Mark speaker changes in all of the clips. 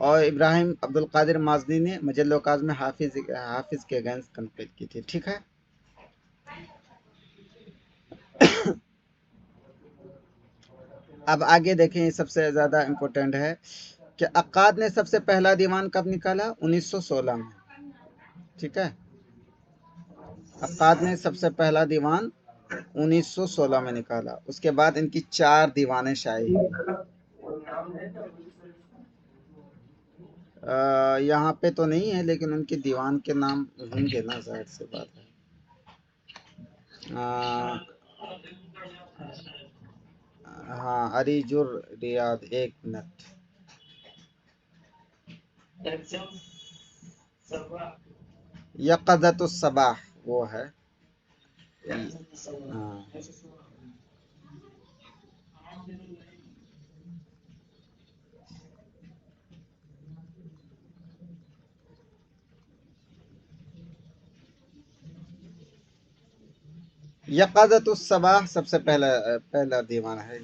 Speaker 1: اور ابراہیم عبد القادر مازنی نے مجل اوقاز میں حافظ کے اگینسٹ تنقید کی تھی. ٹھیک ہے. اب آگے دیکھیں، یہ سب سے زیادہ امپورٹنٹ ہے کہ عقاد نے سب سے پہلا دیوان کب نکالا؟ 1916 میں. ٹھیک ہے. عقاد نے سب سے پہلا دیوان 1916 میں نکالا. اس کے بعد ان کی 4 دیوانیں شائع ہوئی. یہاں پہ تو نہیں ہے، لیکن ان کے دیوان کے نام ہوں گے نا، ظاہر سی بات ہے. ہاں، اریجر ریاض. ایک منٹ. یقظۃ الصباح وہ ہے. ہاں. یقظۃ الصباح سب سے پہلا دیوان ہے.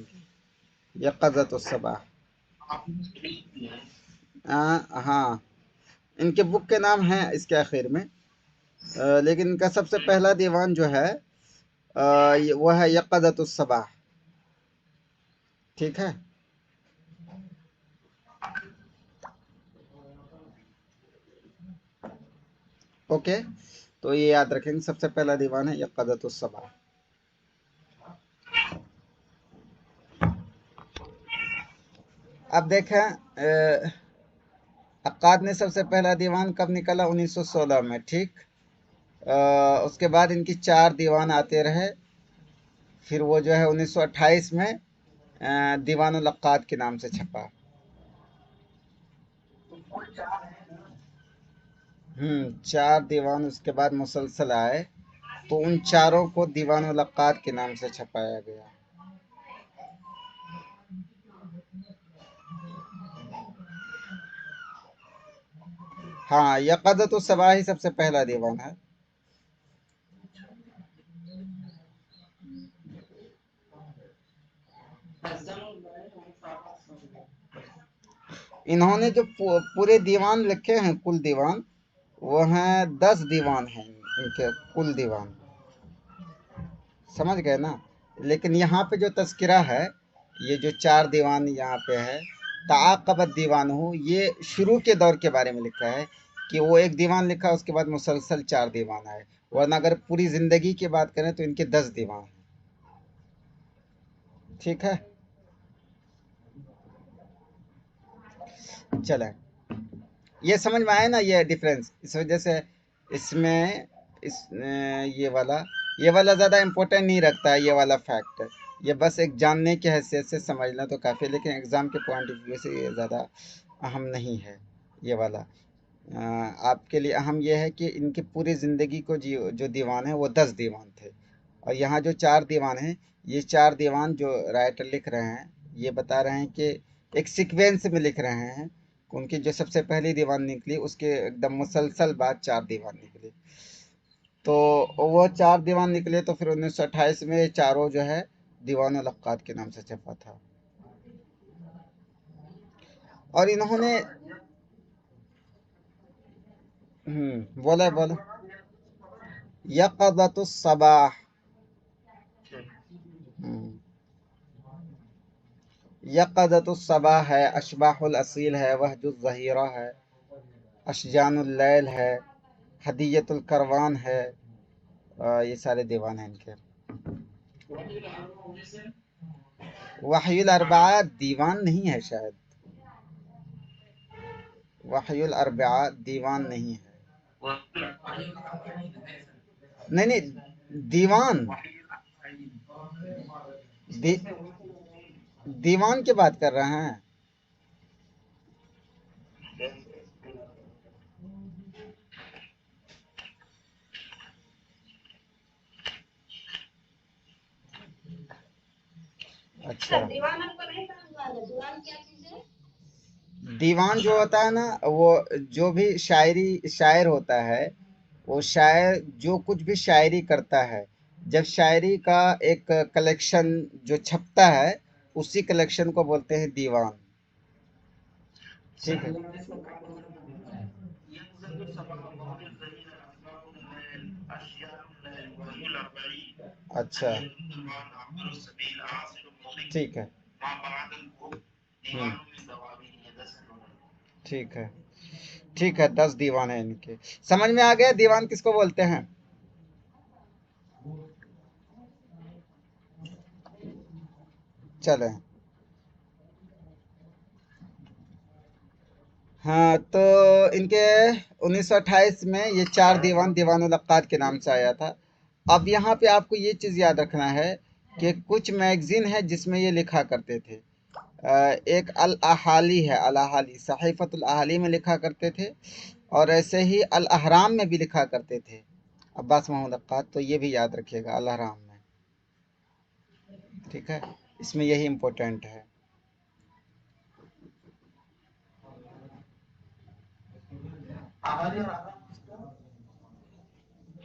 Speaker 1: یقظۃ الصباح. ہاں، ان کے بک کے نام ہیں اس کے آخر میں، لیکن ان کا سب سے پہلا دیوان جو ہے وہ ہے یقظۃ الصباح. ٹھیک ہے. اوکے، تو یہ یاد رکھیں گے، سب سے پہلا دیوان ہے یقظۃ الصباح. اب دیکھیں عقاد نے سب سے پہلا دیوان کب نکالا؟ 1916 میں. ٹھیک. اس کے بعد ان کی 4 دیوان آتے رہے. پھر وہ جو ہے 1928 میں دیوان العقاد کے نام سے چھپا. 4 دیوان اس کے بعد مسلسل آئے، تو ان چاروں کو دیوان العقاد کے نام سے چھپایا گیا. ہاں، یقظۃ الصباح ہی سب سے پہلا دیوان ہے. انہوں نے جو پورے دیوان لکھے ہیں، کل دیوان، وہ ہیں 10 دیوان ہیں ان کے کل دیوان. سمجھ گئے نا؟ لیکن یہاں پہ جو تذکرہ ہے، یہ جو 4 دیوان یہاں پہ ہے، تعاقبت دیوان ہو، یہ شروع کے دور کے بارے میں لکھا ہے کہ وہ ایک دیوان لکھا، اس کے بعد مسلسل 4 دیوان آئے. ورنہ اگر پوری زندگی کی بات کریں تو ان کے 10 دیوان ہیں. ٹھیک ہے. چلیں، یہ سمجھ میں آئے نا یہ ڈیفرنس. اس وجہ سے اس میں یہ والا زیادہ امپورٹنٹ نہیں رکھتا ہے. یہ والا فیکٹ یہ بس ایک جاننے کی حیثیت سے سمجھنا تو کافی ہے، لیکن ایگزام کے پوائنٹ آف ویو سے یہ زیادہ اہم نہیں ہے. یہ والا آپ کے لیے اہم یہ ہے کہ ان کی پوری زندگی کو جو دیوان ہے وہ 10 دیوان تھے. اور یہاں جو 4 دیوان ہیں، یہ 4 دیوان جو رائٹر لکھ رہے ہیں، یہ بتا رہے ہیں کہ ایک سیکوینس میں لکھ رہے ہیں. ان کی جو سب سے پہلی دیوان نکلی، اس کے ایک دم مسلسل بعد 4 دیوان نکلی. تو وہ 4 دیوان نکلے، تو پھر 1928 میں یہ چاروں جو ہے دیوان العقاد کے نام سے چھپا تھا. اور انہوں نے بولا یقظۃ الصباح. یقظۃ الصباح ہے، اشباح الاصیل ہے، وہج الظہیرہ ہے، اشجان اللیل ہے، ہدیۃ الکروان ہے. یہ سارے دیوان ہیں ان کے. وحی الاربعہ دیوان نہیں ہے شاید. وحی الاربعہ دیوان نہیں ہے. نہیں، دیوان دیوان کی بات کر رہے ہیں. اچھا، دیوان جو ہوتا ہے نا، وہ جو بھی شاعر ہوتا ہے، وہ شاعر جو کچھ بھی شاعری کرتا ہے، جب شاعری کا ایک کلیکشن جو چھپتا ہے، اسی کلیکشن کو بولتے ہیں دیوان. ٹھیک ہے اچھا ٹھیک ہے ہوں ٹھیک ہے ٹھیک ہے 10 دیوان ہیں ان کے سمجھ میں آ گیا دیوان کس کو بولتے ہیں چلیں ہاں تو ان کے 1928 میں یہ 4 دیوان دیوان الاقاد کے نام سے آیا تھا اب یہاں پہ آپ کو یہ چیز یاد رکھنا ہے کہ کچھ میگزین ہے جس میں یہ لکھا کرتے تھے ایک الاحالی ہے الاحالی صحیفۃ الاحالی میں لکھا کرتے تھے اور ایسے ہی الاحرام میں بھی لکھا کرتے تھے عباس محمود عقاد تو یہ بھی یاد رکھیے گا الاحرام میں ٹھیک ہے اس میں یہی امپورٹنٹ ہے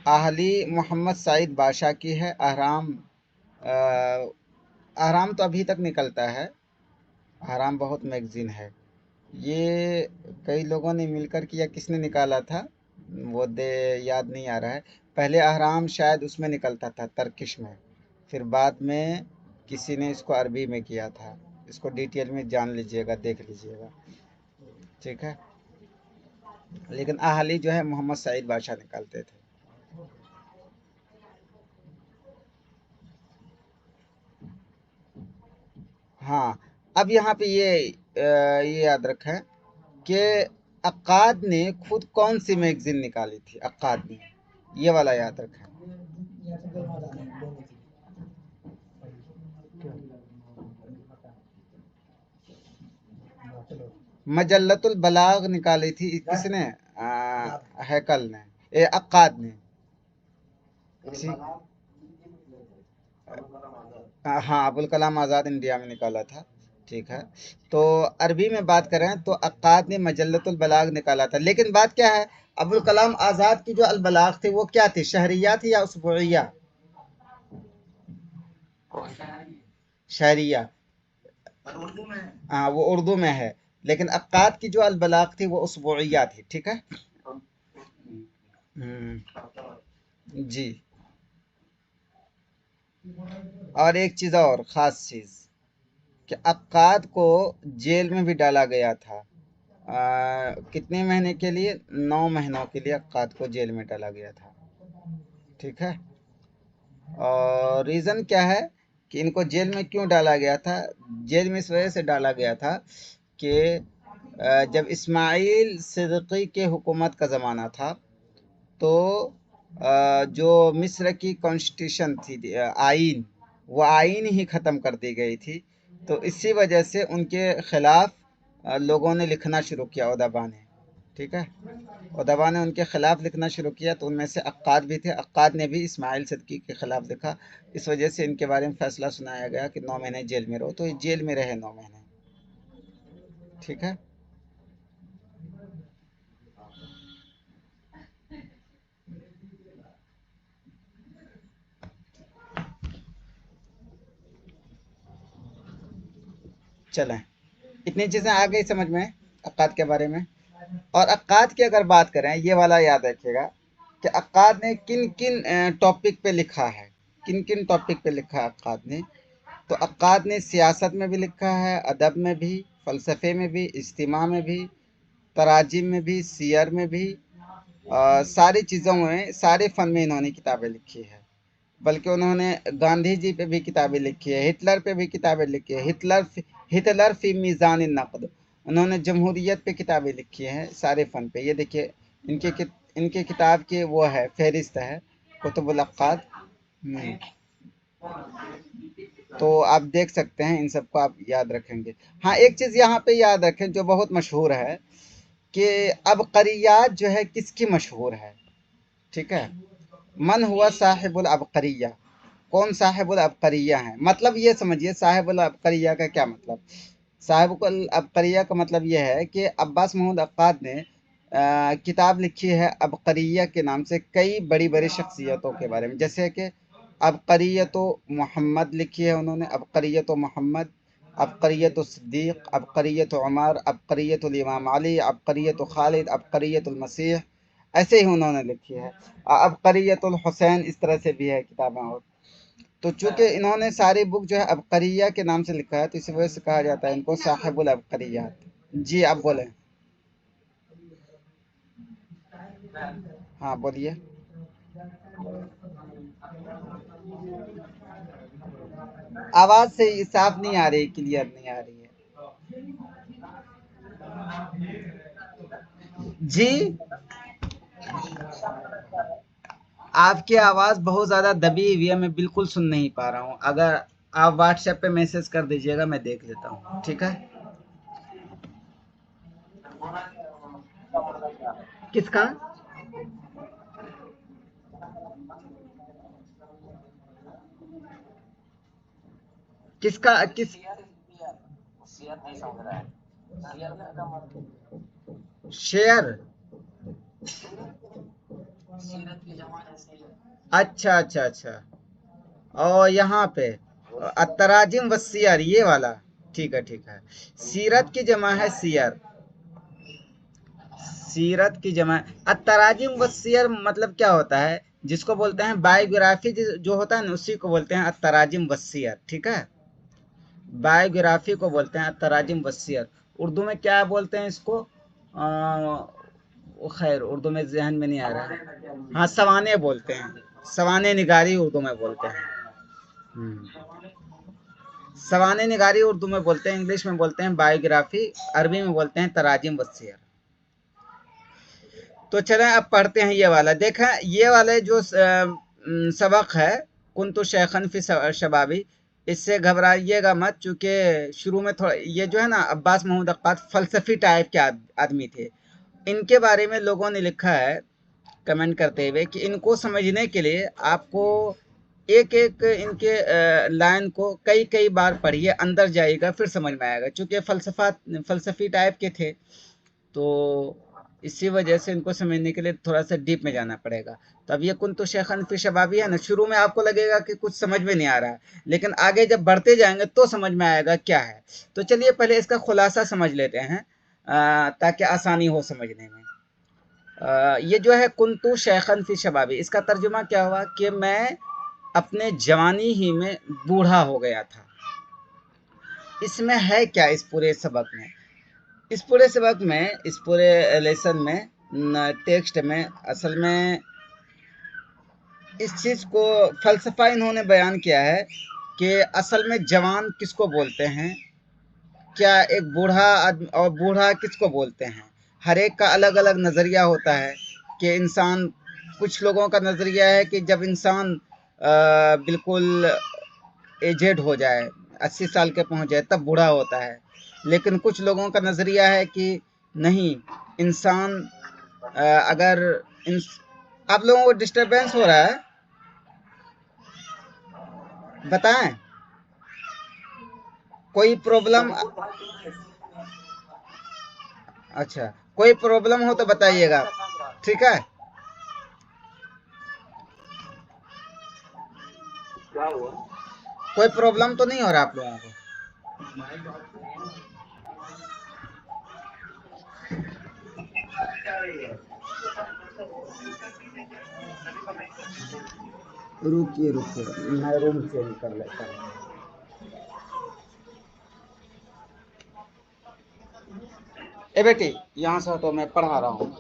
Speaker 1: اہلی محمد سعید بادشاہ کی ہے احرام احرام تو ابھی تک نکلتا ہے احرام بہت میگزین ہے یہ کئی لوگوں نے مل کر کیا کس نے نکالا تھا وہ یاد نہیں آ رہا ہے پہلے احرام شاید اس میں نکلتا تھا ترکش میں پھر بعد میں کسی نے اس کو عربی میں کیا تھا اس کو ڈیٹیل میں جان لیجئے گا دیکھ لیجئے گا ٹھیک ہے لیکن اہلی جو ہے محمد سعید بادشاہ نکالتے تھے ہاں اب یہاں پہ یہ یاد رکھیں کہ عقاد نے خود کون سی میگزین نکالی تھی عقاد نے یہ والا یاد رکھیں مجلۃ البلاغ نکالی تھی کس نے ہیکل نے عقاد نے ہاں ابوالکلام آزاد انڈیا میں نکالا تھا ٹھیک ہے تو عربی میں بات کریں تو عقاد نے مجلۃ البلاغ نکالا تھا لیکن بات کیا ہے ابوالکلام آزاد کی جو البلاغ تھی وہ کیا تھی شہریہ تھی یا اسبوعیہ شہریہ ہاں وہ اردو میں ہے لیکن عقاد کی جو البلاغ تھی وہ اسبوعیہ تھی ٹھیک ہے جی اور ایک چیز اور خاص چیز کہ عقاد کو جیل میں بھی ڈالا گیا تھا کتنے مہینے کے لیے 9 مہینوں کے لیے عقاد کو جیل میں ڈالا گیا تھا ٹھیک ہے اور ریزن کیا ہے کہ ان کو جیل میں کیوں ڈالا گیا تھا جیل میں اس وجہ سے ڈالا گیا تھا کہ جب اسماعیل صدیقی کے حکومت کا زمانہ تھا تو جو مصر کی کانسٹیٹیوشن تھی آئین وہ آئین ہی ختم کر دی گئی تھی تو اسی وجہ سے ان کے خلاف لوگوں نے لکھنا شروع کیا ادبا نے ٹھیک ہے ادبا نے ان کے خلاف لکھنا شروع کیا تو ان میں سے عقاد بھی تھے عقاد نے بھی اسماعیل صدیقی کے خلاف لکھا اس وجہ سے ان کے بارے میں فیصلہ سنایا گیا کہ 9 مہینے جیل میں رہو تو یہ جیل میں رہے 9 مہینے ٹھیک ہے چلیں اتنی چیزیں آ گئی سمجھ میں عقاد کے بارے میں اور عقاد کی اگر بات کریں یہ والا یاد رکھیے گا کہ عقاد نے کن کن ٹاپک پہ لکھا ہے کن کن ٹاپک پہ لکھا ہے عقاد نے تو عقاد نے سیاست میں بھی لکھا ہے ادب میں بھی فلسفے میں بھی اجتماع میں بھی تراجم میں بھی سیر میں بھی ساری چیزوں میں سارے فن میں انہوں نے کتابیں لکھی ہے بلکہ انہوں نے گاندھی جی پہ بھی کتابیں لکھی ہے ہٹلر پہ بھی کتابیں لکھی ہے ہٹلر فی میزان النقد انہوں نے جمہوریت پہ کتابیں لکھی ہیں سارے فن پہ یہ دیکھیے ان کے کتاب کی وہ ہے فہرست ہے کتب العقاد تو آپ دیکھ سکتے ہیں ان سب کو آپ یاد رکھیں گے ہاں ایک چیز یہاں پہ یاد رکھیں جو بہت مشہور ہے کہ عبقریات جو ہے کس کی مشہور ہے ٹھیک ہے من ہوا صاحب العبقریہ کون صاحب العبقریہ ہیں مطلب یہ سمجھیے صاحب العبقریہ کا کیا مطلب صاحب العبقریہ کا مطلب یہ ہے کہ عباس محمود عقاد نے کتاب لکھی ہے عبقریہ کے نام سے کئی بڑی بڑی شخصیتوں کے بارے میں جیسے کہ عبقریت و محمد لکھی ہے انہوں نے عبقریت و محمد عبقریت الصدیق، عبقریت عمر، عبقریت الامام علی، عبقریت خالد، عبقریت المسیح، ایسے ہی انہوں نے لکھی ہے۔ عبقریت الحسین، اس طرح سے بھی ہے کتابیں اور۔ تو چونکہ انہوں نے ساری بک جو ہے عبقریہ کے نام سے لکھا ہے، تو اسی وجہ سے کہا جاتا ہے ان کو صاحب العبقریات۔ جی آپ بولیں۔ ہاں بولیے۔ آواز سے صاف نہیں آ رہی، کلیئر نہیں آ رہی ہے۔ جی آپ کی آواز بہت زیادہ دبی ہوئی ہے، میں بالکل سن نہیں پا رہا ہوں۔ اگر آپ واٹس ایپ پہ میسج کر دیجیے گا، میں دیکھ لیتا ہوں، ٹھیک ہے؟ کس کا؟ کس کا؟ کس؟ شیئر؟ اچھا اچھا اچھا، اور یہاں پہ التراجم والسیر، یہ والا؟ ٹھیک ہے ٹھیک ہے۔ سیرت کی جمع ہے سیر، سیرت کی جمع التراجم والسیر مطلب کیا ہوتا ہے؟ جس کو بولتے ہیں بایوگرافی جو ہوتا ہے نا، اسی کو بولتے ہیں التراجم والسیر، ٹھیک ہے؟ بایوگرافی کو بولتے ہیں التراجم والسیر۔ اردو میں کیا بولتے ہیں اس کو؟ خیر اردو میں ذہن میں نہیں آ رہا ہے۔ ہاں سوانح بولتے ہیں، سوانح نگاری اردو میں بولتے ہیں۔ سوانح نگاری اردو میں بولتے ہیں، انگلش میں بولتے ہیں بایوگرافی، عربی میں بولتے ہیں تراجم والسیر۔ تو چلیں اب پڑھتے ہیں یہ والا۔ دیکھیں یہ والے جو سبق ہے کنتو شیخن فی شبابی، اس سے گھبرائیے گا مت، چونکہ شروع میں تھوڑا یہ جو ہے نا عباس محمود عقاد فلسفی ٹائپ کے آدمی تھے۔ ان کے بارے میں لوگوں نے لکھا ہے کمنٹ کرتے ہوئے کہ ان کو سمجھنے کے لیے آپ کو ایک ایک ان کے لائن کو کئی کئی بار پڑھیے، اندر جائے گا پھر سمجھ میں آئے گا، چونکہ فلسفی ٹائپ کے تھے تو اسی وجہ سے ان کو سمجھنے کے لیے تھوڑا سا ڈیپ میں جانا پڑے گا۔ تو اب یہ کنتو شیخن فی شبابی ہے نا، شروع میں آپ کو لگے گا کہ کچھ سمجھ میں نہیں آ رہا ہے، لیکن آگے جب بڑھتے جائیں گے تو سمجھ میں آئے گا کیا ہے۔ تو چلیے پہلے اس کا خلاصہ سمجھ لیتے ہیں تاکہ آسانی ہو سمجھنے میں۔ یہ جو ہے کنتو شیخن فی شبابی، اس کا ترجمہ کیا ہوا کہ میں اپنے جوانی ہی میں بوڑھا ہو گیا تھا۔ اس میں ہے کیا اس پورے سبق میں؟ اس پورے سبق میں، اس پورے لیسن میں، ٹیکسٹ میں اصل میں اس چیز کو فلسفہ انہوں نے بیان کیا ہے کہ اصل میں جوان کس کو بولتے ہیں، کیا ایک بوڑھا اور بوڑھا کس کو بولتے ہیں۔ ہر ایک کا الگ الگ نظریہ ہوتا ہے کہ انسان، کچھ لوگوں کا نظریہ ہے کہ جب انسان بالکل ایجڈ ہو جائے، 80 سال کے پہنچ جائے تب بوڑھا ہوتا ہے، لیکن کچھ لوگوں کا نظریہ ہے کہ نہیں، انسان اگر آپ لوگوں کو ڈسٹربینس ہو رہا ہے بتائیں، کوئی پرابلم؟ اچھا کوئی پرابلم ہو تو بتائیے گا، ٹھیک ہے؟ کوئی پرابلم تو نہیں ہو رہا آپ لوگوں کو؟ رکیے رکیے، میں روم چینج کر لیتا ہوں۔ اے بیٹی یہاں سے ہٹو، میں پڑھا رہا ہوں۔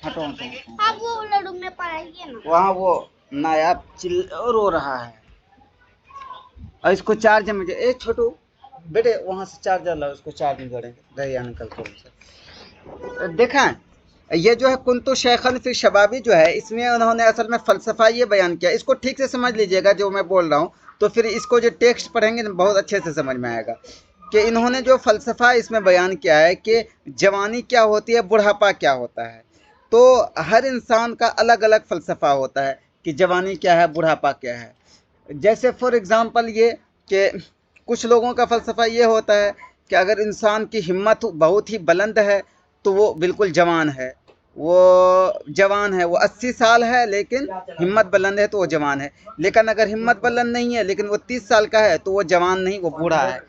Speaker 1: ہٹو آپ وہ روم میں پڑھائیے نا، وہاں وہ نایاب رو رہا ہے، اور اس کو چارج میں اے چھوٹو بیٹے وہاں سے چارجر لاؤ، اس کو چارج میں جوڑیں گے نکل کے۔ دیکھیں یہ جو ہے کنتو شیخن فی شبابی جو ہے، اس میں انہوں نے اصل میں فلسفہ یہ بیان کیا، اس کو ٹھیک سے سمجھ لیجئے گا جو میں بول رہا ہوں، تو پھر اس کو جو ٹیکسٹ پڑھیں گے بہت اچھے سے سمجھ میں آئے گا کہ انہوں نے جو فلسفہ اس میں بیان کیا ہے کہ جوانی کیا ہوتی ہے، بڑھاپا کیا ہوتا ہے۔ تو ہر انسان کا الگ الگ فلسفہ ہوتا ہے کہ جوانی کیا ہے، بڑھاپا کیا ہے۔ جیسے فار ایگزامپل یہ کہ کچھ لوگوں کا فلسفہ یہ ہوتا ہے کہ اگر انسان کی ہمت بہت ہی بلند ہے تو وہ بالکل جوان ہے، وہ جوان ہے، وہ 80 سال ہے لیکن ہمت بلند ہے تو وہ جوان ہے، لیکن اگر ہمت بلند نہیں ہے لیکن وہ 30 سال کا ہے تو وہ جوان نہیں، وہ بوڑھا ہے۔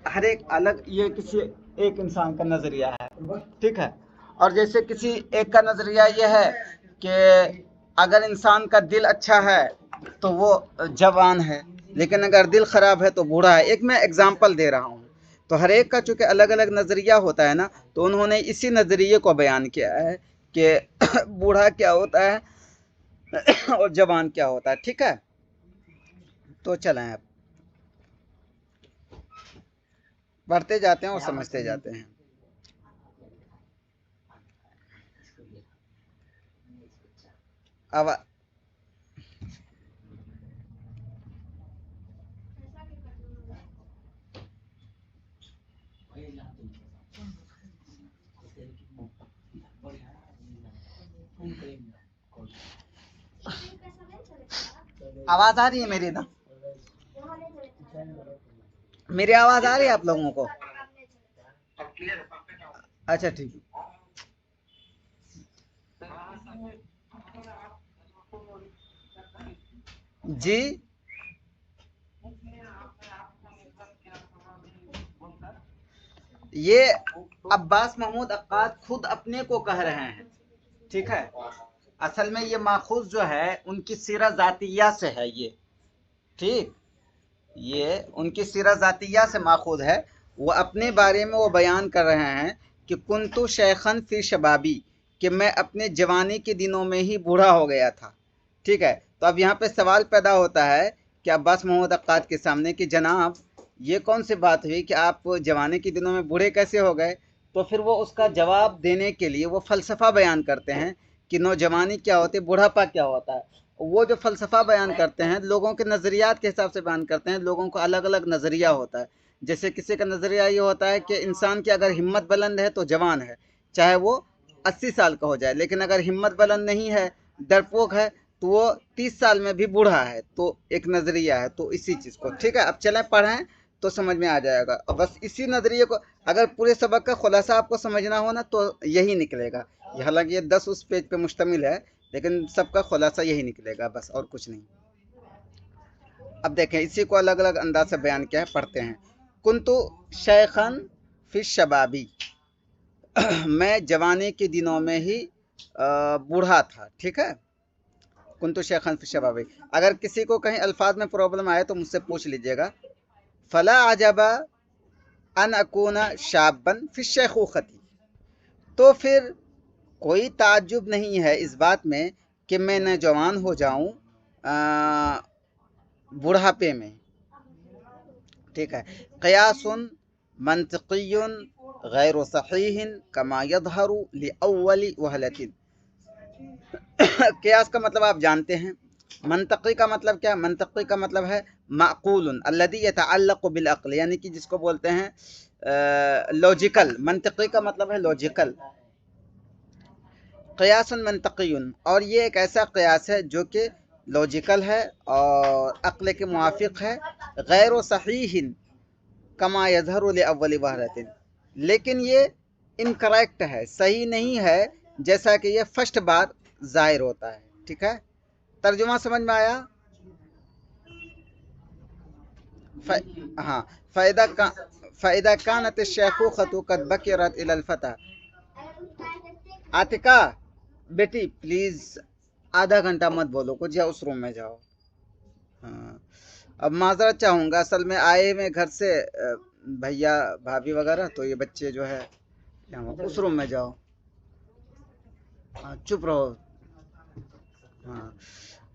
Speaker 1: ہر ایک الگ، یہ کسی ایک انسان کا نظریہ ہے، ٹھیک ہے۔ اور جیسے کسی ایک کا نظریہ یہ ہے کہ اگر انسان کا دل اچھا ہے تو وہ جوان ہے، لیکن اگر دل خراب ہے تو بوڑھا ہے۔ ایک میں اگزامپل دے رہا ہوں۔ تو ہر ایک کا چونکہ الگ الگ نظریہ ہوتا ہے نا، تو انہوں نے اسی نظریے کو بیان کیا ہے کہ بوڑھا کیا ہوتا ہے اور جوان کیا ہوتا ہے، ٹھیک ہے۔ تو چلیں اب پڑھتے جاتے ہیں اور سمجھتے جاتے ہیں۔ اب آواز آ رہی ہے میری نا؟ میری آواز آ رہی ہے آپ لوگوں کو؟ اچھا ٹھیک۔ جی یہ عباس محمود عقاد خود اپنے کو کہہ رہے ہیں، ٹھیک ہے۔ اصل میں یہ ماخوذ جو ہے ان کی سیرہ ذاتیہ سے ہے، یہ ٹھیک، یہ ان کی سیرہ ذاتیہ سے ماخوذ ہے۔ وہ اپنے بارے میں وہ بیان کر رہے ہیں کہ کنتو شیخن فی شبابی، کہ میں اپنے جوانی کے دنوں میں ہی بوڑھا ہو گیا تھا، ٹھیک ہے۔ تو اب یہاں پہ سوال پیدا ہوتا ہے کہ عباس محمود عقاد کے سامنے کہ جناب یہ کون سی بات ہوئی کہ آپ جوانی کے دنوں میں بوڑھے کیسے ہو گئے؟ تو پھر وہ اس کا جواب دینے کے لیے وہ فلسفہ بیان کرتے ہیں کہ نوجوانی کیا ہوتی ہے، بوڑھاپا کیا ہوتا ہے۔ وہ جو فلسفہ بیان کرتے ہیں لوگوں کے نظریات کے حساب سے بیان کرتے ہیں، لوگوں کو الگ الگ نظریہ ہوتا ہے۔ جیسے کسی کا نظریہ یہ ہوتا ہے کہ انسان کی اگر ہمت بلند ہے تو جوان ہے، چاہے وہ 80 سال کا ہو جائے، لیکن اگر ہمت بلند نہیں ہے، ڈرپوک ہے، تو وہ 30 سال میں بھی بوڑھا ہے۔ تو ایک نظریہ ہے، تو اسی چیز کو، ٹھیک ہے۔ اب چلیں پڑھیں تو سمجھ میں آ جائے گا، اور بس اسی نظریے کو اگر پورے سبق کا خلاصہ آپ کو سمجھنا ہو نا تو یہی نکلے گا۔ حالانکہ یہ 10 اس پیج پہ مشتمل ہے، لیکن سب کا خلاصہ یہی نکلے گا بس، اور کچھ نہیں۔ اب دیکھیں اسی کو الگ الگ انداز سے بیان کیا ہے، پڑھتے ہیں۔ کنتو شیخن فی شبابی، میں جوانی کے دنوں میں ہی بوڑھا تھا، ٹھیک ہے۔ کنتو شیخن فی شبابی، اگر کسی کو کہیں الفاظ میں پرابلم آئے تو مجھ سے پوچھ لیجئے گا۔ فلا عجب ان اکون شابا فی الشیخوختی، تو پھر کوئی تعجب نہیں ہے اس بات میں کہ میں نوجوان ہو جاؤں بڑھاپے میں، ٹھیک ہے۔ قیاس منطقی غیر صحیح کما یظہر لأول وہلۃ، قیاس کا مطلب آپ جانتے ہیں، منطقی کا مطلب کیا؟ منطقی کا مطلب ہے معقول الذی یتعلق بالعقل، یعنی کہ جس کو بولتے ہیں لوجیکل، منطقی کا مطلب ہے لوجیکل۔ قیاس منطقی، اور یہ ایک ایسا قیاس ہے جو کہ لوجیکل ہے اور عقل کے موافق ہے، غیر و صحیح کما یظہر لاول وہلۃ، لیکن یہ انکریکٹ ہے، صحیح نہیں ہے جیسا کہ یہ فرسٹ بار ظاہر ہوتا ہے، ٹھیک ہے۔ ترجمہ سمجھ میں آیا؟ ہاں، فَإِذَا كَانَتِ الشَّيْخُوخَةُ قَدْ بَكِرَتْ إِلَى الْفَتَى، عاتقہ بیٹی پلیز آدھا گھنٹہ مت بولو کچھ، یا اس روم میں جاؤ۔ ہاں، اب معذرت چاہوں گا، اصل میں آئے میں گھر سے بھیا بھابھی وغیرہ، تو یہ بچے جو ہے اس روم میں جاؤ، ہاں چپ رہو، ہاں۔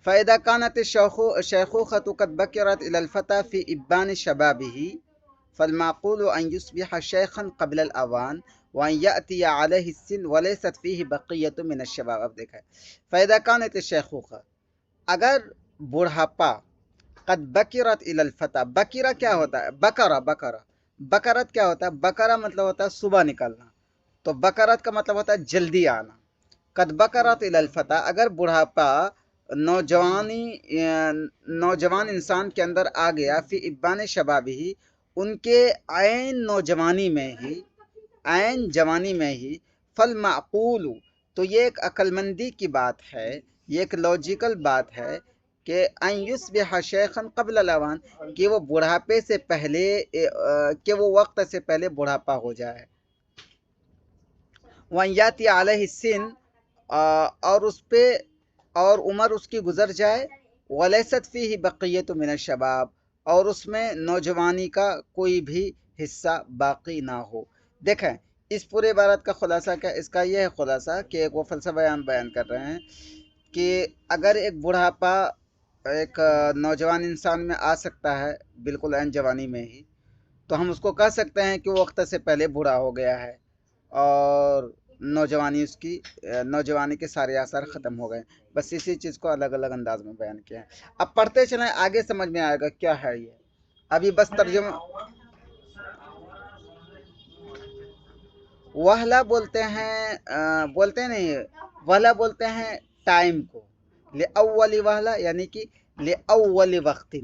Speaker 1: فَإِذَا كَانَتِ الشَّيْخُوخَةُ قَدْ بَكِرَتْ إِلَى الْفَتَى فِي إِبَّانِ شَبَابِهِ فالمعقول أن يصبح شيخا قبل الأوان وأن يأتي عليه السن وليست فيه بقية من الشباب۔ اب دیکھا ہے، فإذا كانت الشيخوخة، اگر بڑھاپا، قد بکرت إلى الفتى، بکرہ کیا ہوتا ہے؟ بکرت کیا ہوتا ہے؟ بکرہ مطلب ہوتا ہے صبح نکلنا، تو بکرت کا مطلب ہوتا ہے جلدی آنا۔ قد بکرت إلى الفتى، اگر بڑھاپا نوجوان انسان کے اندر آ گیا، فی ابان شبابی، ان کے عین نوجوانی میں ہی، عین جوانی میں ہی، فالمعقول، تو یہ ایک عقلمندی کی بات ہے، یہ ایک لاجیکل بات ہے کہ ان یصبح شیخا قبل الاوان، کہ وہ بڑھاپے سے پہلے کہ وہ وقت سے پہلے بڑھاپا ہو جائے، وان یاتی علیہ السن، اور اس پہ اور عمر اس کی گزر جائے، ولیست فیہ بقیۃ من الشباب، اور اس میں نوجوانی کا کوئی بھی حصہ باقی نہ ہو۔ دیکھیں اس پورے عبارت کا خلاصہ کیا، اس کا یہ ہے خلاصہ کہ ایک وہ فلسفہ بیان کر رہے ہیں کہ اگر ایک بڑھاپا ایک نوجوان انسان میں آ سکتا ہے بالکل عین جوانی میں ہی، تو ہم اس کو کہہ سکتے ہیں کہ وہ وقت سے پہلے بوڑھا ہو گیا ہے، اور نوجوانی کے سارے آثار ختم ہو گئے۔ بس اسی چیز کو الگ الگ انداز میں بیان کیا ہے۔ اب پڑھتے چلیں، آگے سمجھ میں آئے گا کیا ہے یہ۔ ابھی بس ترجمہ، وہلا بولتے ہیں، بولتے نہیں، وہلا بولتے ہیں ٹائم کو، لأول وہلا یعنی کہ لأول وقت،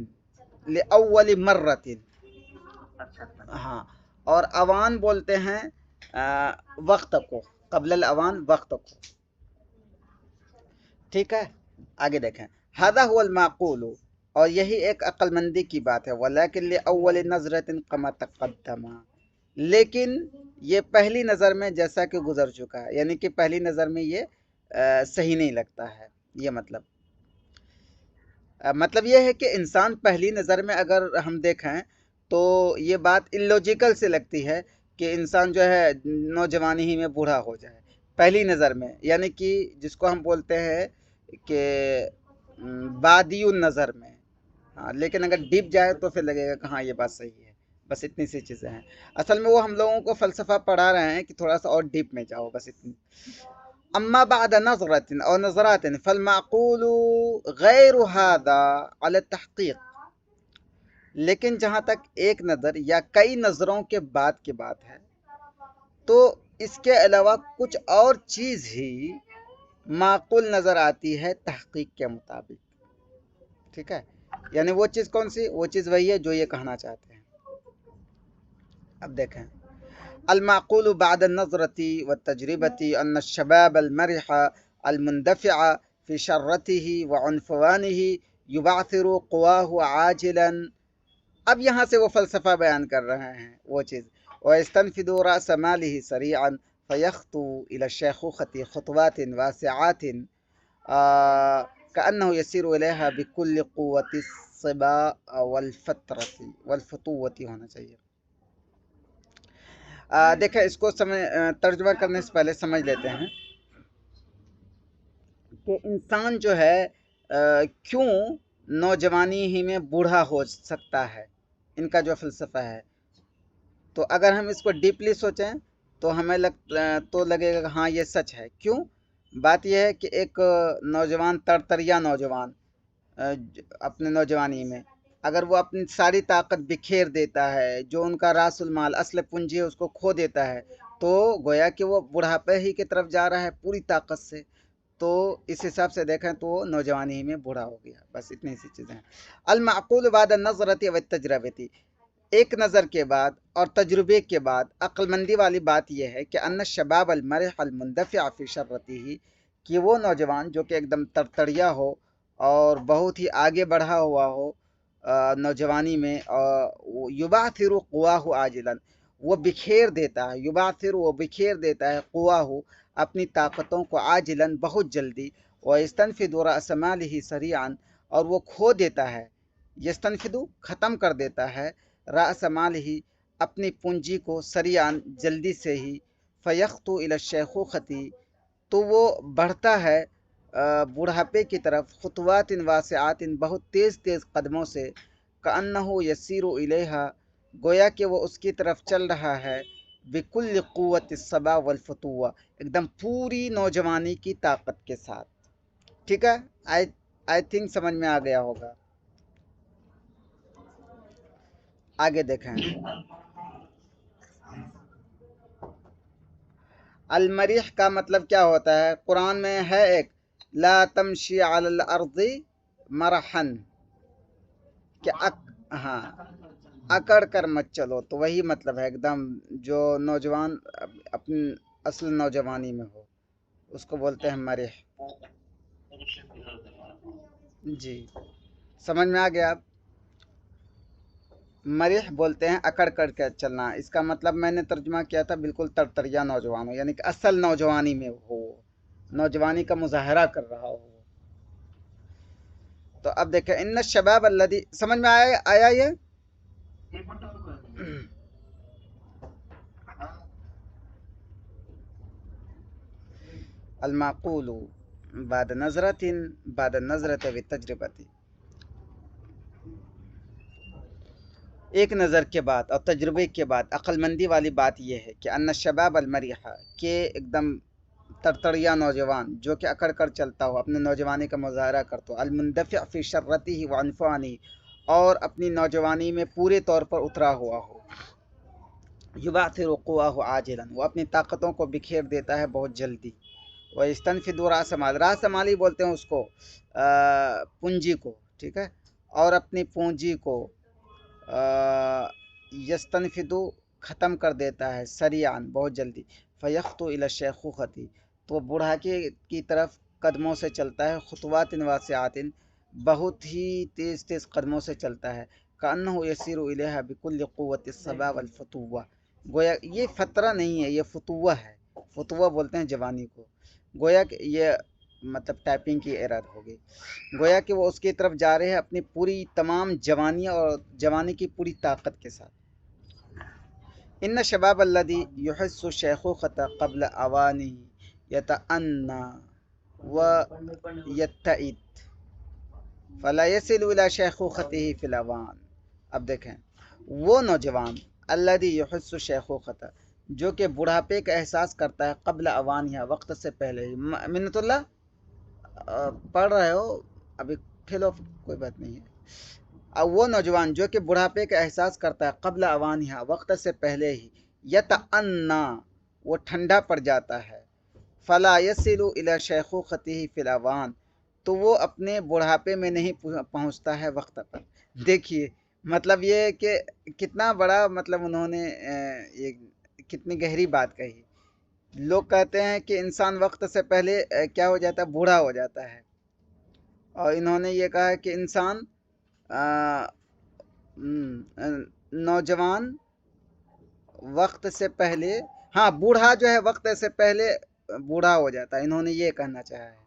Speaker 1: لأول مرت، ہاں، اور اوان بولتے ہیں وقت کو، قبل الاوان وقت کو، ٹھیک ہے۔ آگے دیکھیں، ھذا هو المعقول، اور یہی ایک عقل مندی کی بات ہے، ولیکن لأول نظرۃ کما تقدم، لیکن یہ پہلی نظر میں جیسا کہ گزر چکا ہے، یعنی کہ پہلی نظر میں یہ صحیح نہیں لگتا ہے، یہ مطلب یہ ہے کہ انسان پہلی نظر میں اگر ہم دیکھیں تو یہ بات الوجیکل سے لگتی ہے کہ انسان جو ہے نوجوانی ہی میں بوڑھا ہو جائے پہلی نظر میں، یعنی کہ جس کو ہم بولتے ہیں کہ بادی النظر میں، ہاں، لیکن اگر ڈیپ جائے تو پھر لگے گا کہ ہاں یہ بات صحیح ہے۔ بس اتنی سی چیزیں ہیں، اصل میں وہ ہم لوگوں کو فلسفہ پڑھا رہے ہیں کہ تھوڑا سا اور ڈیپ میں جاؤ، بس اتنی۔ اما بعد نظرت اور نظرات فالمعقول غیر هذا على التحقیق، لیکن جہاں تک ایک نظر یا کئی نظروں کے بعد کی بات ہے تو اس کے علاوہ کچھ اور چیز ہی معقول نظر آتی ہے تحقیق کے مطابق، ٹھیک ہے۔ یعنی وہ چیز کون سی؟ وہ چیز وہی ہے جو یہ کہنا چاہتے ہیں۔ اب دیکھیں، المعقول بعد النظرة والتجربة أن الشباب المرح المندفع في شرته وعنفوانه يبعثر قواه عاجلا، اب یہاں سے وہ فلسفہ بیان کر رہے ہیں وہ چیز، ويستنفذ رأس ماله سريعا فيخطو إلى الشيخوخة خطوات واسعات كأنه يسير إليها بكل قوة الصبا والفتوة ہونا چاہیے۔ دیکھیں اس کو ترجمہ کرنے سے پہلے سمجھ لیتے ہیں کہ انسان جو ہے کیوں نوجوانی ہی میں بوڑھا ہو سکتا ہے، ان کا جو فلسفہ ہے۔ تو اگر ہم اس کو ڈیپلی سوچیں تو ہمیں تو لگے گا کہ ہاں یہ سچ ہے۔ کیوں؟ بات یہ ہے کہ ایک نوجوان ترتریا نوجوان اپنے نوجوانی میں اگر وہ اپنی ساری طاقت بکھیر دیتا ہے، جو ان کا راس المال اصل پونجی ہے اس کو کھو دیتا ہے، تو گویا کہ وہ بڑھاپے ہی کی طرف جا رہا ہے پوری طاقت سے۔ تو اس حساب سے دیکھیں تو وہ نوجوانی ہی میں بوڑھا ہو گیا۔ بس اتنی سی چیزیں ہیں۔ المعقول بعد النظرۃ والتجربۃ، ایک نظر کے بعد اور تجربے کے بعد عقل مندی والی بات یہ ہے کہ ان الشباب المرح المندفع فی شرته، کہ وہ نوجوان جو کہ ایک دم ترتڑیا ہو اور بہت ہی آگے بڑھا ہوا ہو نوجوانی میں، یبعثر قواہ عاجلا، وہ بکھیر دیتا ہے، یبعثر وہ بکھیر دیتا ہے، قواہ اپنی طاقتوں کو، عاجلا بہت جلدی، ویستنفذ رأس مالہ سریعا، اور وہ کھو دیتا ہے، یستنفذ ختم کر دیتا ہے، رأس مالہ اپنی پونجی کو، سریعا جلدی سے ہی، فیخطو الی الشیخوخۃ، تو وہ بڑھتا ہے بڑھاپے کی طرف، خطوات واسعات بہت تیز تیز قدموں سے، کأنہ یسیر الیہا، گویا کہ وہ اس کی طرف چل رہا ہے، بکل قوت الصبا والفتوہ، ایک دم پوری نوجوانی کی طاقت کے ساتھ، ٹھیک ہے۔ آئی تھنک سمجھ میں آ گیا ہوگا۔ آگے دیکھیں، المریح کا مطلب کیا ہوتا ہے؟ قرآن میں ہے ایک، لا تمشی علی الارض مرحن، کہ ہاں اکڑ کر مت چلو، تو وہی مطلب ہے ایک دم جو نوجوان اپنی اصل نوجوانی میں ہو اس کو بولتے ہیں مرح. جی سمجھ میں آ گیا اب. مرح بولتے ہیں اکڑ کر کے چلنا. اس کا مطلب میں نے ترجمہ کیا تھا بالکل ترتریا نوجوان ہو، یعنی کہ اصل نوجوانی میں ہو، نوجوانی کا مظاہرہ کر رہا ہو. تو اب دیکھیں ان الشباب الذی، سمجھ میں آیا یہ؟ المعقول بعد نظرت بعد النظرت بالتجربت، ایک نظر کے بعد اور تجربے کے بعد عقل مندی والی بات یہ ہے کہ ان الشباب المریحہ، کہ ایک دم ترتڑیا نوجوان جو کہ اکڑ کر چلتا ہو، اپنے نوجوانی کا مظاہرہ کرتا ہو، المندفع فی شرته وعنفوانه، اور اپنی نوجوانی میں پورے طور پر اترا ہوا ہو، یبعثر قواہ عاجلا، وہ اپنی طاقتوں کو بکھیر دیتا ہے بہت جلدی، ویستنفد راس مال، راس مالی بولتے ہیں اس کو پونجی کو، ٹھیک ہے، اور اپنی پونجی کو یستنفدو ختم کر دیتا ہے سریعان بہت جلدی، فیخطو الی الشیخوختی، تو بوڑھاپے کی طرف قدموں سے چلتا ہے، خطوات واسعات، بہت ہی تیز تیز قدموں سے چلتا ہے، کأنہ یسیر الیہا بکل قوت الصبا والفتوہ، گویا یہ فترہ نہیں ہے، یہ فتوہ ہے، فتوہ بولتے ہیں جوانی کو، گویا کہ یہ مطلب ٹائپنگ کی ایرر ہوگی، گویا کہ وہ اس کی طرف جا رہے ہیں اپنی پوری تمام جوانی اور جوانی کی پوری طاقت کے ساتھ. ان شباب الذی یحس الشیخوخۃ قبل اوانہ یتأنی ویتعد فلا یصل الی شیخوختہ فی الاوان. اب دیکھیں وہ نوجوان الذی یحس الشیخوخۃ، جو کہ بڑھاپے کا احساس کرتا ہے قبل اوانہ، وقت سے پہلے ہی. منت اللہ پڑھ رہے ہو ابھی کھیلو، کوئی بات نہیں ہے. اب وہ نوجوان جو کہ بڑھاپے کا احساس کرتا ہے قبل اوانہ، وقت سے پہلے ہی، یتأنی، وہ ٹھنڈا پڑ جاتا ہے، فلا یصل الی شیخوختہ فی الاوان، تو وہ اپنے بڑھاپے میں نہیں پہنچتا ہے وقت پر. دیکھیے مطلب یہ ہے کہ کتنا بڑا مطلب انہوں نے یہ کتنی گہری بات کہی. لوگ کہتے ہیں کہ انسان وقت سے پہلے کیا ہو جاتا ہے، بوڑھا ہو جاتا ہے، اور انہوں نے یہ کہا کہ انسان نوجوان وقت سے پہلے، ہاں بوڑھا جو ہے وقت سے پہلے بوڑھا ہو جاتا ہے. انہوں نے یہ کہنا چاہا ہے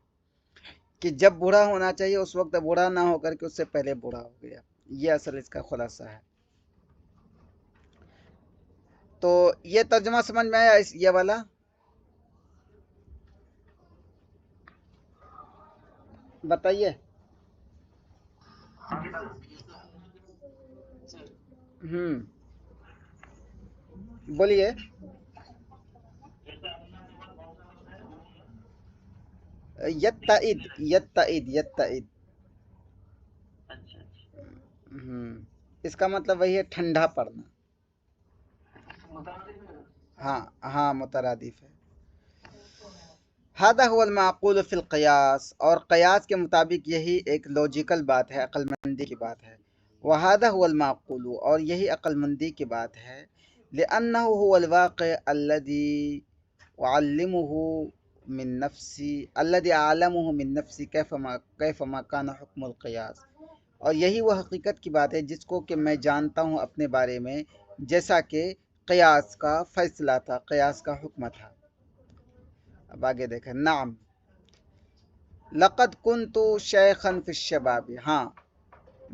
Speaker 1: کہ جب بوڑھا ہونا چاہیے اس وقت بوڑھا نہ ہو کر کے اس سے پہلے بوڑھا ہو گیا. یہ اصل اس کا خلاصہ ہے. تو یہ ترجمہ سمجھ میں آیا یہ والا؟ بتائیے. بولیے. یتعد یتعد یتعد، اس کا مطلب وہی ہے ٹھنڈا پڑنا. ہاں ہاں مترادف ہے. هذا هو المعقول فی القیاس، اور قیاس کے مطابق یہی ایک لوجیکل بات ہے، عقل مندی کی بات ہے. وهذا هو المعقول، اور یہی عقل مندی کی بات ہے. لأنه هو الواقع الذي أعلمه من نفسی، الذي أعلمه من نفسی كيفما كان حكم القياس، اور یہی وہ حقیقت کی بات ہے جس کو کہ میں جانتا ہوں اپنے بارے میں، جیسا کہ قیاس کا فیصلہ تھا، قیاس کا حکم تھا. اب آگے دیکھیں. نعم لقد كنت شیخا فی الشباب، ہاں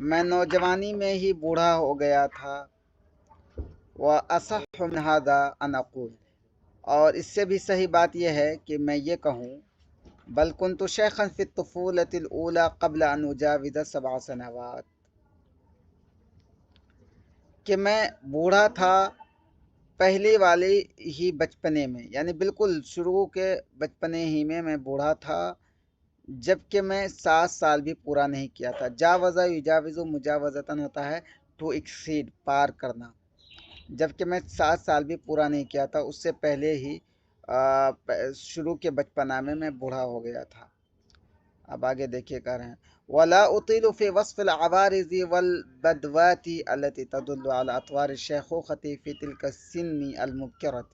Speaker 1: میں نوجوانی میں ہی بوڑھا ہو گیا تھا. وَأَصَحُّ مِنْ هَذَا أَنْ أَقُولَ، اور اس سے بھی صحیح بات یہ ہے کہ میں یہ کہوں، بل كنت شیخا فی الطفولة الأولى قبل أن أجاوز 7 سنوات، کہ میں بوڑھا تھا پہلی والی ہی بچپنے میں، یعنی بالکل شروع کے بچپنے ہی میں بوڑھا تھا، جبکہ میں 7 سال بھی پورا نہیں کیا تھا. جاوزہ یجاوز مجاوزتاً ہوتا ہے ٹو ایکسیڈ، پار کرنا، جبکہ میں 7 سال بھی پورا نہیں کیا تھا، اس سے پہلے ہی شروع کے بچپنا میں بوڑھا ہو گیا تھا. اب آگے دیکھیے کہہ رہے ہیں ولا اطيل في وصف العوارض والبدوات التي تدل على اطوار الشيخوخة في تلك السن المبكرة،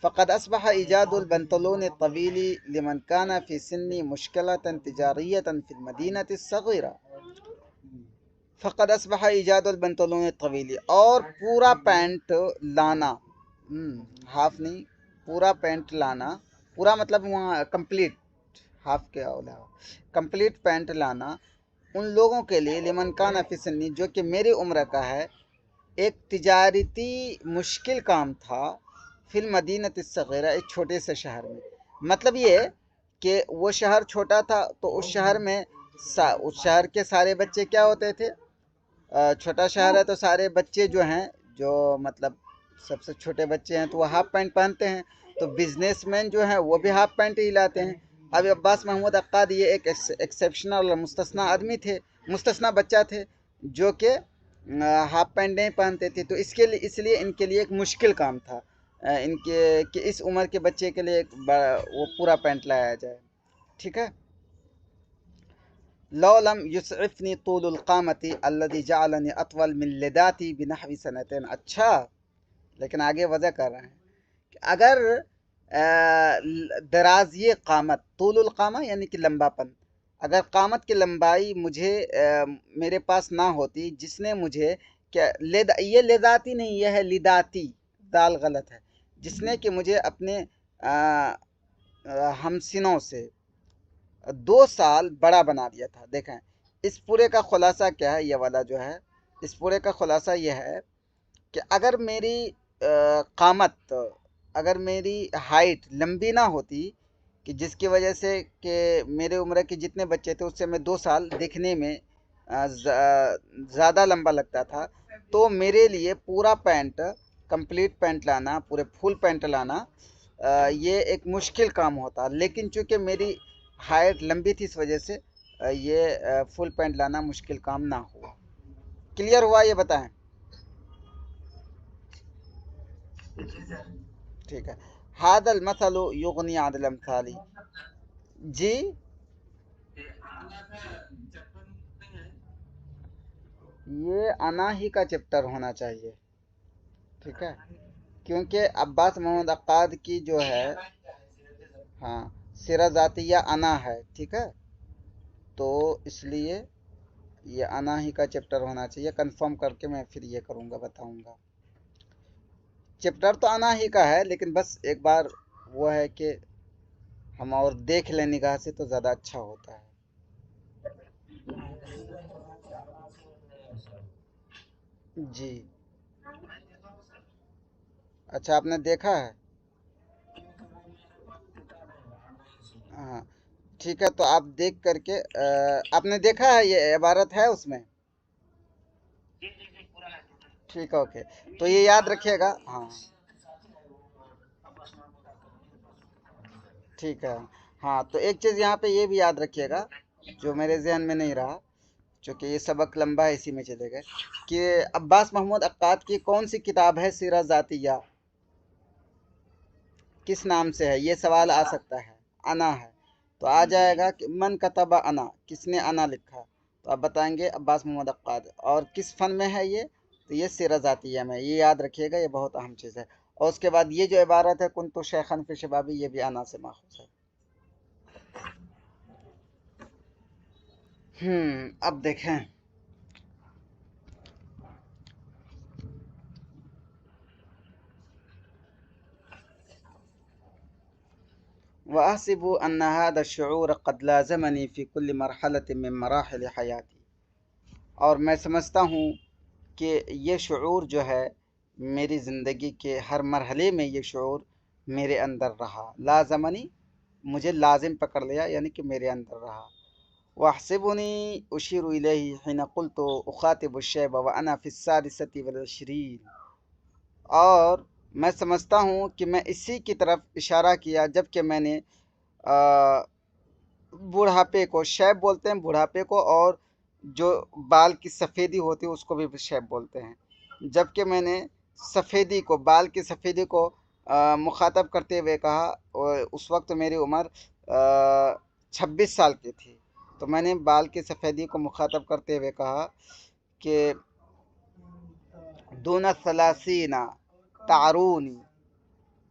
Speaker 1: فقد أصبح إيجاد البنطلون الطويل لمن كان في سني مشكلة تجارية في المدينة الصغيرة. فقد أصبح إيجاد البنطلون الطويل، اور پورا پینٹ لانا، ہاف نہیں، پورا پینٹ لانا، پورا مطلب وہاں کمپلیٹ، ہاف کے علاوہ کمپلیٹ پینٹ لانا ان لوگوں کے لیے، لمن کان فی سنی، جو کہ میری عمر کا ہے، ایک تجارتی مشکل کام تھا، فی المدینۃ الصغیرہ، ایک چھوٹے سے شہر میں. مطلب یہ کہ وہ شہر چھوٹا تھا تو اس شہر میں اس شہر کے سارے بچے کیا ہوتے تھے، چھوٹا شہر ہے تو سارے بچے جو ہیں، جو مطلب سب سے چھوٹے بچے ہیں تو وہ ہاف پینٹ پہنتے ہیں، تو بزنس مین جو ہیں وہ بھی ہاف پینٹ ہی لاتے ہیں. اب عباس محمود عقاد یہ ایک ایکسیپشنل اور مستثنا آدمی تھے، مستثنا بچہ تھے، جو کہ ہاف پینٹ نہیں پہنتے تھے، تو اس لیے ان کے لیے ایک مشکل کام تھا ان کے کہ اس عمر کے بچے کے لیے ایک وہ پورا پینٹ لایا جائے. ٹھیک ہے. لو لم یسعفنی طول القامتی الذی جعلنی اطول من لداتی بنحو سنتین. اچھا، لیکن آگے وضع کر رہے ہیں کہ اگر درازی قامت، طول القامہ یعنی کہ لمبا پن، اگر قامت کی لمبائی مجھے میرے پاس نہ ہوتی، جس نے مجھے یہ لداتی نہیں، یہ ہے لداتی، دال غلط ہے، جس نے کہ مجھے اپنے ہمسنوں سے 2 سال بڑا بنا دیا تھا. دیکھیں اس پورے کا خلاصہ کیا ہے، یہ والا جو ہے، اس پورے کا خلاصہ یہ ہے کہ اگر میری قامت، اگر میری ہائٹ لمبی نہ ہوتی، کہ جس کی وجہ سے کہ میرے عمر کے جتنے بچے تھے اس سے میں 2 سال دیکھنے میں زیادہ لمبا لگتا تھا، تو میرے لیے پورا پینٹ، کمپلیٹ پینٹ لانا، پورے فل پینٹ لانا یہ ایک مشکل کام ہوتا. لیکن چونکہ میری ہائٹ لمبی تھی، اس وجہ سے یہ فل پینٹ لانا مشکل کام نہ ہوا. کلیئر ہوا؟ یہ بتائیں. ٹھیک ہے. هذا المثل یغنی عن الامثال. جی یہ انا ہی کا چپٹر ہونا چاہیے. ٹھیک ہے، کیونکہ عباس محمود عقاد کی جو ہے، ہاں، سیرہ ذاتیہ انا ہے. ٹھیک ہے، تو اس لیے یہ انا ہی کا چپٹر ہونا چاہیے. کنفرم کر کے میں پھر یہ کروں گا، بتاؤں گا. چپٹر تو انا ہی کا ہے، لیکن بس ایک بار وہ ہے کہ ہم اور دیکھ لیں نگاہ سے تو زیادہ اچھا ہوتا ہے. جی اچھا، آپ نے دیکھا ہے؟ ہاں ٹھیک ہے، تو آپ دیکھ کر کے آپ نے دیکھا ہے یہ عبارت ہے اس میں؟ ٹھیک ہے، اوکے. تو یہ یاد رکھیے گا. ہاں ٹھیک ہے. ہاں تو ایک چیز یہاں پہ یہ بھی یاد رکھیے گا، جو میرے ذہن میں نہیں رہا، چونکہ یہ سبق لمبا ہے اسی میں چلے گئے، کہ عباس محمود عقاد کی کون سی کتاب ہے سیرہ ذاتیہ، کس نام سے ہے؟ یہ سوال آ سکتا ہے. انا ہے تو آ جائے گا کہ من کتب انا، کس نے انا لکھا، تو آپ بتائیں گے عباس محمود عقاد. اور کس فن میں ہے یہ؟ تو یہ سیرہ ذاتیہ میں. یہ یاد رکھیے گا، یہ بہت اہم چیز ہے. اور اس کے بعد یہ جو عبارت ہے کنتو شیخن فی شبابی، یہ بھی انا سے ماخوذ ہے. اب دیکھیں. وَأَحْسِبُ أَنَّ هَذَا الشُّعُورَ قَدْ لَازَمَنِي فِي كُلِّ مَرْحَلَةٍ مِّن مَرَاحِلِ حَيَاتِي. اور میں سمجھتا ہوں کہ یہ شعور جو ہے میری زندگی کے ہر مرحلے میں، یہ شعور میرے اندر رہا. لازمنی، مجھے لازم پکڑ لیا، یعنی کہ میرے اندر رہا. وَأَحْسِبُنِي أُشِيرُ إِلَيْهِ حِينَ قُلْتُ أُخَاطِبُ الشَّيْبَ وَأَنَا فِي السَّادِسَةِ وَالْعِشْرِينَ. اور میں سمجھتا ہوں کہ میں اسی کی طرف اشارہ کیا جب کہ میں نے بڑھاپے کو، شیب بولتے ہیں بڑھاپے کو، اور جو بال کی سفیدی ہوتی ہے اس کو بھی شیب بولتے ہیں. جب کہ میں نے سفیدی کو، بال کی سفیدی کو مخاطب کرتے ہوئے کہا، اور اس وقت میری عمر 26 سال کی تھی، تو میں نے بال کی سفیدی کو مخاطب کرتے ہوئے کہا کہ دون ثلاثین تعرونی،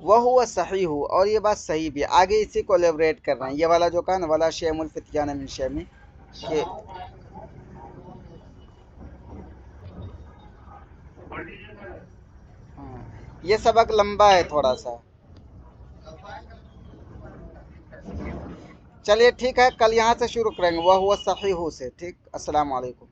Speaker 1: وہ ہوا صحیح ہو، اور یہ بات صحیح بھی ہے، آگے اسی کو ایلیبریٹ کر رہے ہیں، یہ والا جو کہا نا ولا شیء الفتیان من شیء، کہ ہاں، یہ سبق لمبا ہے تھوڑا سا۔ چلیے ٹھیک ہے، کل یہاں سے شروع کریں گے وہ ہوا صحیح سے، ٹھیک، السلام علیکم۔